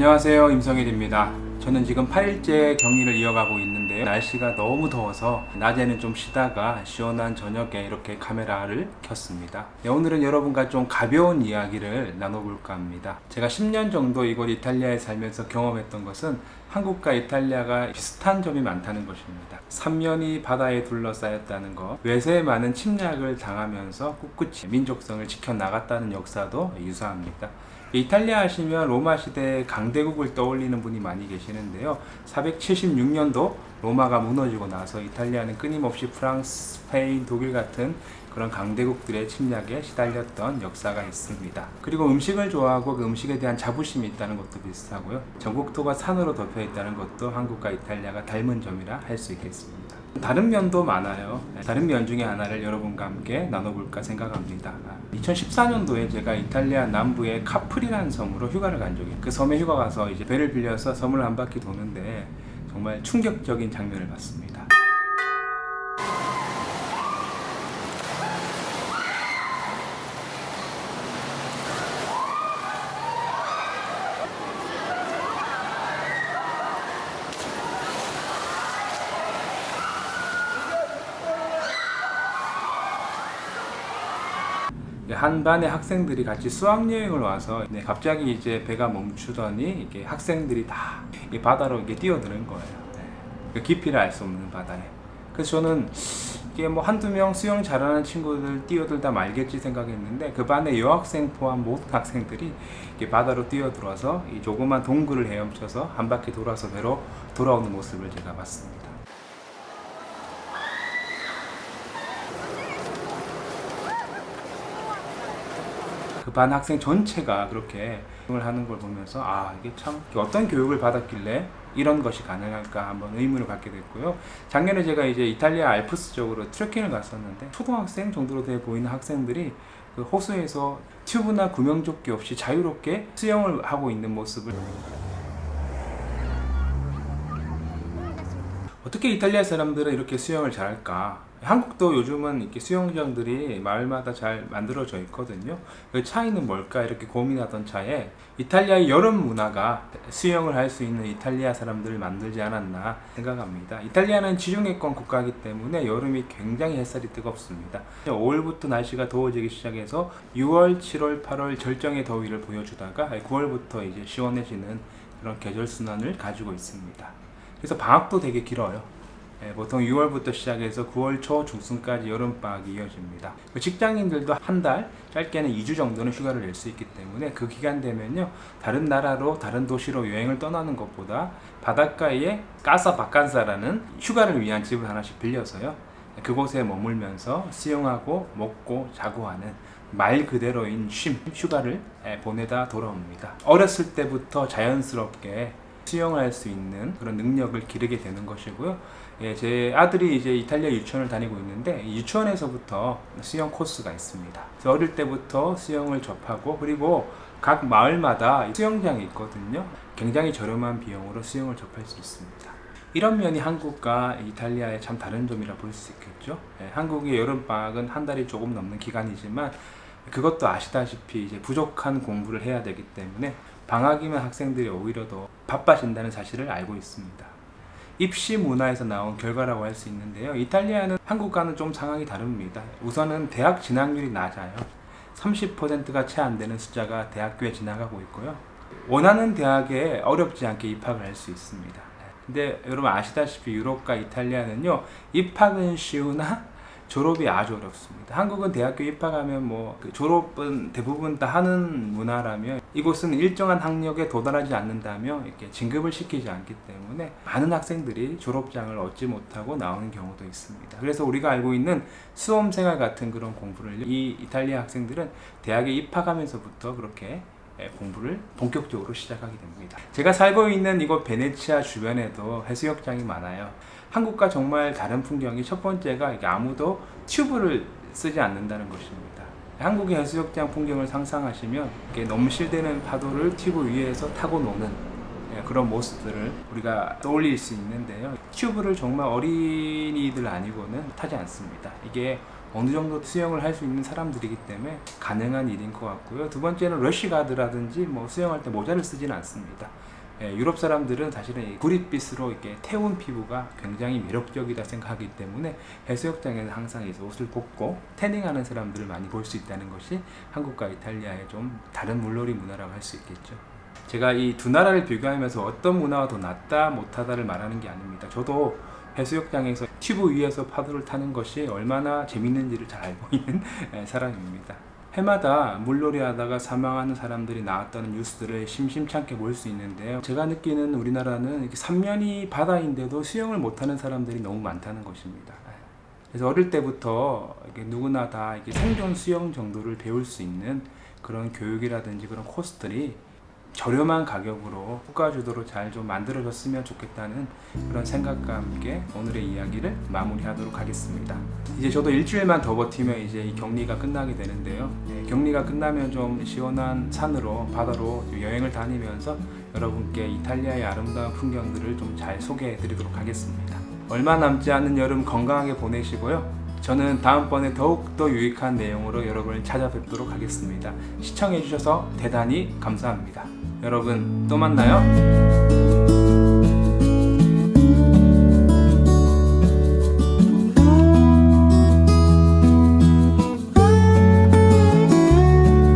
안녕하세요, 임성일입니다. 저는 지금 8일째 격리를 이어가고 있는데요. 날씨가 너무 더워서 낮에는 좀 쉬다가 시원한 저녁에 이렇게 카메라를 켰습니다. 네, 오늘은 여러분과 좀 가벼운 이야기를 나눠볼까 합니다. 제가 10년 정도 이곳 이탈리아에 살면서 경험했던 것은 한국과 이탈리아가 비슷한 점이 많다는 것입니다. 삼면이 바다에 둘러싸였다는 것, 외세에 많은 침략을 당하면서 꿋꿋이 민족성을 지켜나갔다는 역사도 유사합니다. 이탈리아 하시면 로마 시대 강대국을 떠올리는 분이 많이 계시는데요. 476년도 로마가 무너지고 나서 이탈리아는 끊임없이 프랑스, 스페인, 독일 같은 그런 강대국들의 침략에 시달렸던 역사가 있습니다. 그리고 음식을 좋아하고 그 음식에 대한 자부심이 있다는 것도 비슷하고요. 전국토가 산으로 덮여 있다는 것도 한국과 이탈리아가 닮은 점이라 할 수 있겠습니다. 다른 면도 많아요. 다른 면 중에 하나를 여러분과 함께 나눠볼까 생각합니다. 2014년도에 제가 이탈리아 남부의 카프리라는 섬으로 휴가를 간 적이 있어요. 그 섬에 휴가 가서 이제 배를 빌려서 섬을 한 바퀴 도는데 정말 충격적인 장면을 봤습니다. 한 반의 학생들이 같이 수학여행을 와서 갑자기 이제 배가 멈추더니 이게 학생들이 다 이 바다로 이게 뛰어드는 거예요. 그 깊이를 알 수 없는 바다에. 그래서 저는 이게 뭐 한두 명 수영 잘하는 친구들 뛰어들다 말겠지 생각했는데 그 반의 여학생 포함 모든 학생들이 이게 바다로 뛰어들어서 이 조그만 동굴을 헤엄쳐서 한 바퀴 돌아서 배로 돌아오는 모습을 제가 봤습니다. 그 반 학생 전체가 그렇게 을 하는 걸 보면서 이게 참 어떤 교육을 받았길래 이런 것이 가능할까 한번 의문을 갖게 됐고요. 작년에 제가 이제 이탈리아 알프스 쪽으로 트레킹을 갔었는데 초등학생 정도로 돼 보이는 학생들이 그 호수에서 튜브나 구명조끼 없이 자유롭게 수영을 하고 있는 모습을 어떻게 이탈리아 사람들은 이렇게 수영을 잘할까? 한국도 요즘은 이렇게 수영장들이 마을마다 잘 만들어져 있거든요. 그 차이는 뭘까 이렇게 고민하던 차에 이탈리아의 여름 문화가 수영을 할 수 있는 이탈리아 사람들을 만들지 않았나 생각합니다. 이탈리아는 지중해권 국가이기 때문에 여름이 굉장히 햇살이 뜨겁습니다. 5월부터 날씨가 더워지기 시작해서 6월, 7월, 8월 절정의 더위를 보여주다가 9월부터 이제 시원해지는 그런 계절 순환을 가지고 있습니다. 그래서 방학도 되게 길어요. 보통 6월부터 시작해서 9월 초 중순까지 여름방학이 이어집니다. 직장인들도 한 달, 짧게는 2주 정도는 휴가를 낼 수 있기 때문에 그 기간 되면요, 다른 나라로, 다른 도시로 여행을 떠나는 것보다 바닷가에 까사 바칸사라는 휴가를 위한 집을 하나씩 빌려서요, 그곳에 머물면서 수영하고 먹고 자고 하는 말 그대로인 휴가를 보내다 돌아옵니다. 어렸을 때부터 자연스럽게 수영을 할 수 있는 그런 능력을 기르게 되는 것이고요. 제 아들이 이제 이탈리아 유치원을 다니고 있는데 유치원에서부터 수영 코스가 있습니다. 어릴 때부터 수영을 접하고 그리고 각 마을마다 수영장이 있거든요. 굉장히 저렴한 비용으로 수영을 접할 수 있습니다. 이런 면이 한국과 이탈리아의 참 다른 점이라 볼 수 있겠죠. 한국의 여름방학은 한 달이 조금 넘는 기간이지만 그것도 아시다시피 이제 부족한 공부를 해야 되기 때문에 방학이면 학생들이 오히려 더 바빠진다는 사실을 알고 있습니다. 입시 문화에서 나온 결과라고 할 수 있는데요. 이탈리아는 한국과는 좀 상황이 다릅니다. 우선은 대학 진학률이 낮아요. 30%가 채 안 되는 숫자가 대학교에 진학하고 있고요. 원하는 대학에 어렵지 않게 입학을 할 수 있습니다. 근데 여러분 아시다시피 유럽과 이탈리아는요, 입학은 쉬우나 졸업이 아주 어렵습니다. 한국은 대학교 입학하면 졸업은 대부분 다 하는 문화라면 이곳은 일정한 학력에 도달하지 않는다며 이렇게 진급을 시키지 않기 때문에 많은 학생들이 졸업장을 얻지 못하고 나오는 경우도 있습니다. 그래서 우리가 알고 있는 수험생활 같은 그런 공부를 이 이탈리아 학생들은 대학에 입학하면서부터 그렇게 공부를 본격적으로 시작하게 됩니다. 제가 살고 있는 이곳 베네치아 주변에도 해수욕장이 많아요. 한국과 정말 다른 풍경이 첫 번째가 아무도 튜브를 쓰지 않는다는 것입니다. 한국의 해수욕장 풍경을 상상하시면 넘실대는 파도를 튜브 위에서 타고 노는 그런 모습들을 우리가 떠올릴 수 있는데요. 튜브를 정말 어린이들 아니고는 타지 않습니다. 이게 어느 정도 수영을 할 수 있는 사람들이기 때문에 가능한 일인 것 같고요. 두 번째는 러쉬가드라든지 뭐 수영할 때 모자를 쓰지는 않습니다. 유럽 사람들은 사실은 이 구릿빛으로 이렇게 태운 피부가 굉장히 매력적이다 생각하기 때문에 해수욕장에는 항상 이 옷을 벗고 태닝하는 사람들을 많이 볼 수 있다는 것이 한국과 이탈리아의 좀 다른 물놀이 문화라고 할 수 있겠죠. 제가 이 두 나라를 비교하면서 어떤 문화가 더 낫다 못하다를 말하는 게 아닙니다. 저도 해수욕장에서 튜브 위에서 파도를 타는 것이 얼마나 재밌는지를 잘 알고 있는 사람입니다. 해마다 물놀이 하다가 사망하는 사람들이 나왔다는 뉴스들을 심심찮게 볼 수 있는데요. 제가 느끼는 우리나라는 이렇게 삼면이 바다인데도 수영을 못하는 사람들이 너무 많다는 것입니다. 그래서 어릴 때부터 이렇게 누구나 다 이렇게 생존 수영 정도를 배울 수 있는 그런 교육이라든지 그런 코스들이 저렴한 가격으로 국가주도로 잘 좀 만들어졌으면 좋겠다는 그런 생각과 함께 오늘의 이야기를 마무리하도록 하겠습니다. 이제 저도 일주일만 더 버티면 이제 이 격리가 끝나게 되는데요. 격리가 끝나면 좀 시원한 산으로 바다로 여행을 다니면서 여러분께 이탈리아의 아름다운 풍경들을 좀 잘 소개해 드리도록 하겠습니다. 얼마 남지 않은 여름 건강하게 보내시고요. 저는 다음번에 더욱더 유익한 내용으로 여러분을 찾아뵙도록 하겠습니다. 시청해주셔서 대단히 감사합니다. 여러분 또 만나요.